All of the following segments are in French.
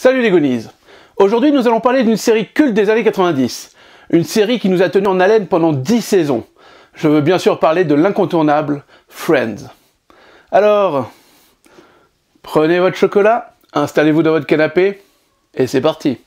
Salut les Gonies. Aujourd'hui nous allons parler d'une série culte des années 90. Une série qui nous a tenus en haleine pendant 10 saisons. Je veux bien sûr parler de l'incontournable Friends. Alors, prenez votre chocolat, installez-vous dans votre canapé, et c'est parti.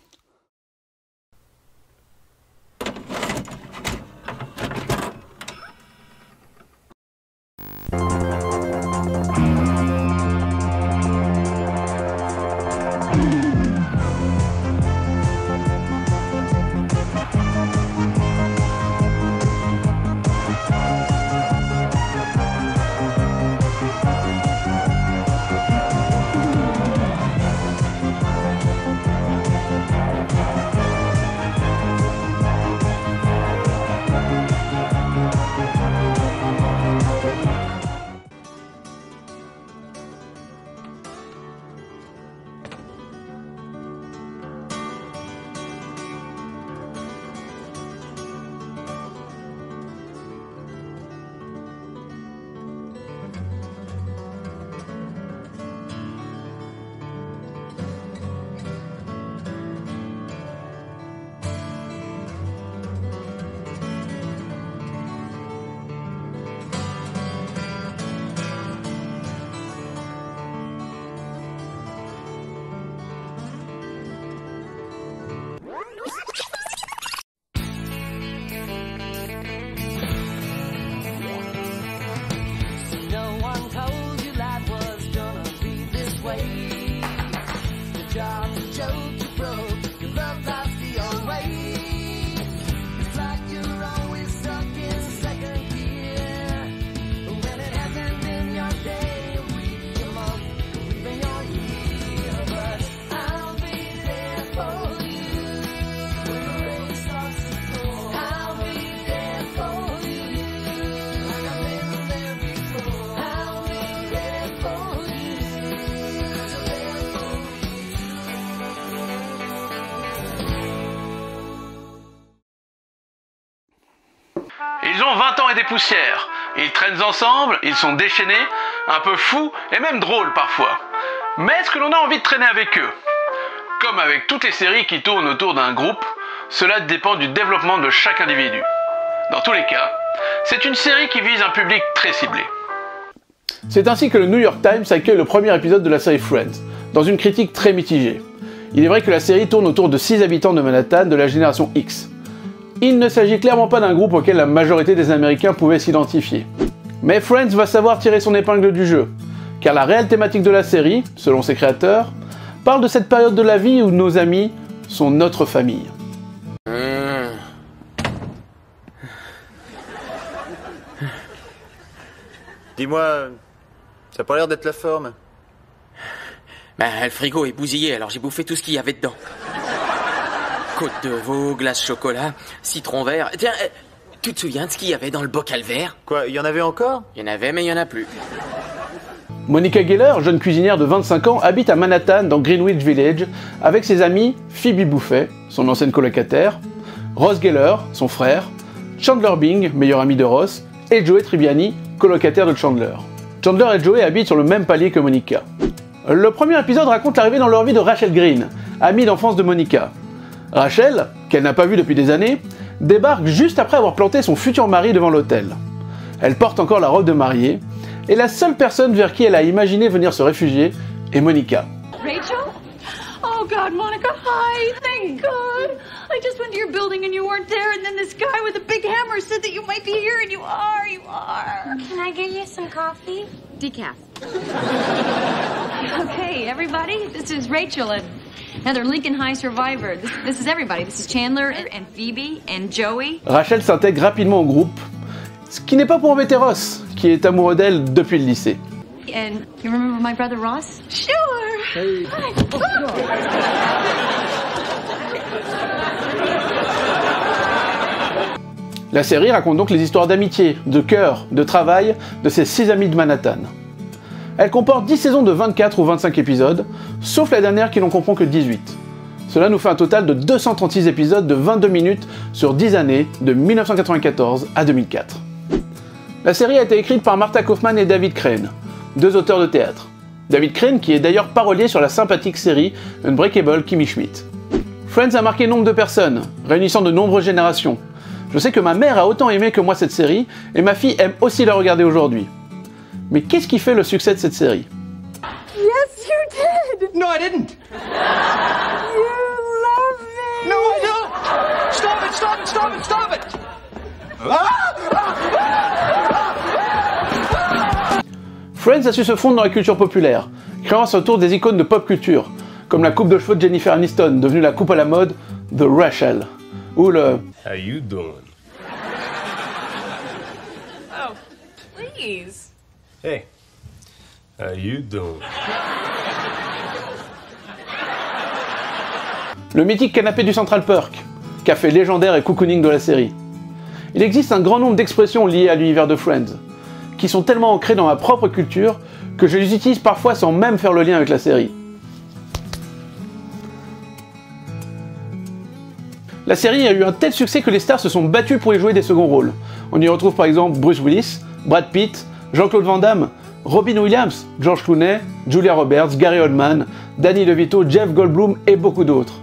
Ils ont 20 ans et des poussières. Ils traînent ensemble, ils sont déchaînés, un peu fous et même drôles parfois. Mais est-ce que l'on a envie de traîner avec eux? Comme avec toutes les séries qui tournent autour d'un groupe, cela dépend du développement de chaque individu. Dans tous les cas, c'est une série qui vise un public très ciblé. C'est ainsi que le New York Times accueille le premier épisode de la série Friends, dans une critique très mitigée. Il est vrai que la série tourne autour de 6 habitants de Manhattan de la génération X. Il ne s'agit clairement pas d'un groupe auquel la majorité des Américains pouvaient s'identifier. Mais Friends va savoir tirer son épingle du jeu, car la réelle thématique de la série, selon ses créateurs, parle de cette période de la vie où nos amis sont notre famille. Dis-moi, ça a pas l'air d'être la forme. Le frigo est bousillé, alors j'ai bouffé tout ce qu'il y avait dedans. Côte de veau, glace chocolat, citron vert. Tiens, tu te souviens de ce qu'il y avait dans le bocal vert? Quoi, il y en avait encore? Il y en avait, mais il y en a plus. Monica Geller, jeune cuisinière de 25 ans, habite à Manhattan dans Greenwich Village avec ses amis Phoebe Buffay, son ancienne colocataire, Ross Geller, son frère, Chandler Bing, meilleur ami de Ross, et Joey Tribbiani, colocataire de Chandler. Chandler et Joey habitent sur le même palier que Monica. Le premier épisode raconte l'arrivée dans leur vie de Rachel Green, amie d'enfance de Monica. Rachel, qu'elle n'a pas vue depuis des années, débarque juste après avoir planté son futur mari devant l'hôtel. Elle porte encore la robe de mariée, et la seule personne vers qui elle a imaginé venir se réfugier est Monica. Rachel? Oh God, Monica, hi, thank God. I just went to your building and you weren't there, and then this guy with a big hammer said that you might be here, and you are. Can I get you some coffee? Decaf. Okay, everybody, this is Rachel, another Lincoln High survivor. This is everybody. This is Chandler and Phoebe and Joey. Rachel s'intègre rapidement au groupe, ce qui n'est pas pour embêter Ross, qui est amoureux d'elle depuis le lycée. And you remember my brother Ross? Sure. Hey. La série raconte donc les histoires d'amitié, de cœur, de travail de ces 6 amis de Manhattan. Elle comporte 10 saisons de 24 ou 25 épisodes, sauf la dernière qui n'en comprend que 18. Cela nous fait un total de 236 épisodes de 22 minutes sur 10 années, de 1994 à 2004. La série a été écrite par Marta Kaufman et David Crane, 2 auteurs de théâtre. David Crane qui est d'ailleurs parolié sur la sympathique série Unbreakable Kimmy Schmidt. Friends a marqué nombre de personnes, réunissant de nombreuses générations. Je sais que ma mère a autant aimé que moi cette série, et ma fille aime aussi la regarder aujourd'hui. Mais qu'est-ce qui fait le succès de cette série? Yes, you did. No, I didn't. You love me. No, I don't. Stop it, stop it, stop it, stop it. Friends a su se fondre dans la culture populaire, créant à son tour des icônes de pop culture, comme la coupe de cheveux de Jennifer Aniston, devenue la coupe à la mode The Rachel, ou le How you doing? Oh, please. Hey, how you doing? le mythique canapé du Central Perk, café légendaire et cocooning de la série. Il existe un grand nombre d'expressions liées à l'univers de Friends, qui sont tellement ancrées dans ma propre culture que je les utilise parfois sans même faire le lien avec la série. La série a eu un tel succès que les stars se sont battus pour y jouer des seconds rôles. On y retrouve par exemple Bruce Willis, Brad Pitt, Jean-Claude Van Damme, Robin Williams, George Clooney, Julia Roberts, Gary Oldman, Danny DeVito, Jeff Goldblum et beaucoup d'autres.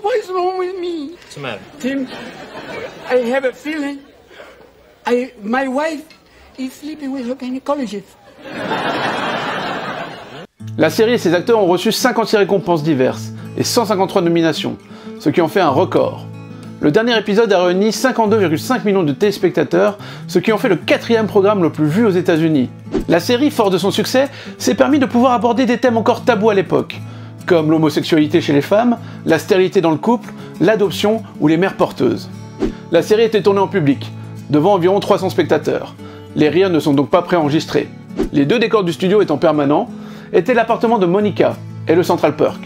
What's wrong with me? What's the matter? Tim, I have a feeling. My wife is sleeping with her gynecologist. La série et ses acteurs ont reçu 56 récompenses diverses et 153 nominations, ce qui en fait un record. Le dernier épisode a réuni 52,5 millions de téléspectateurs, ce qui en fait le 4e programme le plus vu aux États-Unis. La série, fort de son succès, s'est permis de pouvoir aborder des thèmes encore tabous à l'époque, comme l'homosexualité chez les femmes, la stérilité dans le couple, l'adoption ou les mères porteuses. La série était tournée en public, devant environ 300 spectateurs. Les rires ne sont donc pas préenregistrés. Les 2 décors du studio étant permanents, étaient l'appartement de Monica et le Central Perk.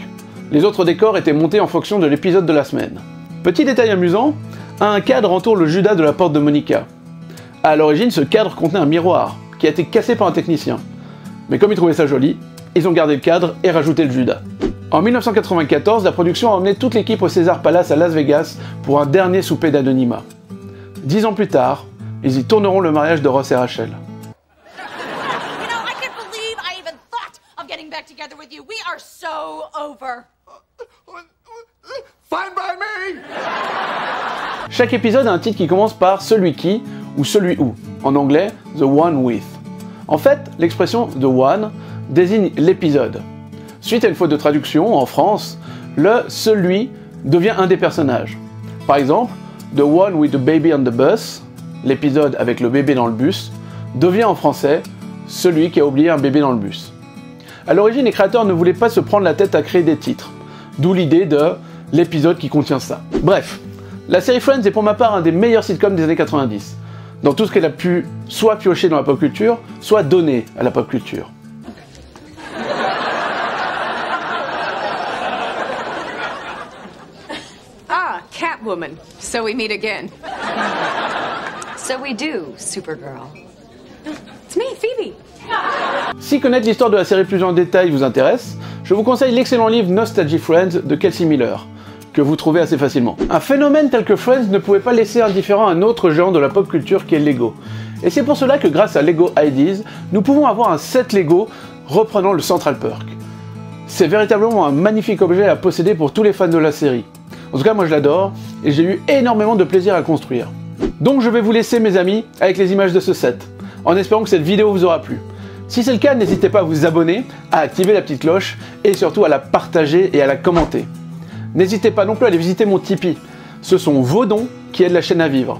Les autres décors étaient montés en fonction de l'épisode de la semaine. Petit détail amusant, un cadre entoure le Judas de la porte de Monica. À l'origine, ce cadre contenait un miroir, qui a été cassé par un technicien. Mais comme ils trouvaient ça joli, ils ont gardé le cadre et rajouté le Judas. En 1994, la production a emmené toute l'équipe au Caesars Palace à Las Vegas pour un dernier souper d'anonymat. 10 ans plus tard, ils y tourneront le mariage de Ross et Rachel. You know, I can't believe I even thought of getting back together with you. We are so over. Fine by me. Chaque épisode a un titre qui commence par celui qui ou celui où, en anglais The One With. En fait, l'expression The One désigne l'épisode. Suite à une faute de traduction, en France, le celui devient un des personnages. Par exemple, The One with the Baby on the Bus, l'épisode avec le bébé dans le bus, devient en français celui qui a oublié un bébé dans le bus. A l'origine, les créateurs ne voulaient pas se prendre la tête à créer des titres, d'où l'idée de l'épisode qui contient ça. Bref, la série Friends est pour ma part un des meilleurs sitcoms des années 90, dans tout ce qu'elle a pu soit piocher dans la pop culture, soit donner à la pop culture. Ah, Catwoman. So we meet again. So we do, Supergirl. It's me, Phoebe. Si connaître l'histoire de la série plus en détail vous intéresse, je vous conseille l'excellent livre Nostalgie Friends de Kelsey Miller, que vous trouvez assez facilement. Un phénomène tel que Friends ne pouvait pas laisser indifférent un autre géant de la pop culture qui est Lego. Et c'est pour cela que grâce à Lego Ideas, nous pouvons avoir un set Lego reprenant le Central Perk. C'est véritablement un magnifique objet à posséder pour tous les fans de la série. En tout cas, moi je l'adore, et j'ai eu énormément de plaisir à le construire. Donc je vais vous laisser mes amis avec les images de ce set, en espérant que cette vidéo vous aura plu. Si c'est le cas, n'hésitez pas à vous abonner, à activer la petite cloche, et surtout à la partager et à la commenter. N'hésitez pas non plus à aller visiter mon Tipeee, ce sont vos dons qui aident la chaîne à vivre.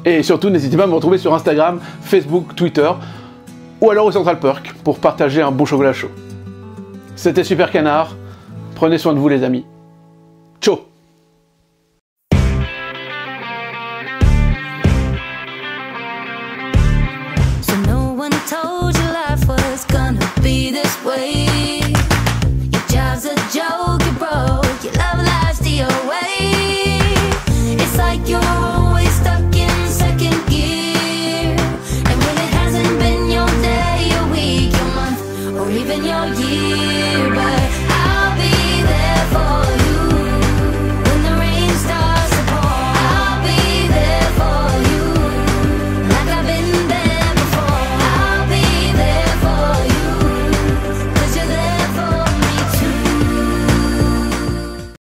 Et surtout, n'hésitez pas à me retrouver sur Instagram, Facebook, Twitter, ou alors au Central Perk, pour partager un bon chocolat chaud. C'était Super Canard, prenez soin de vous les amis. Ciao.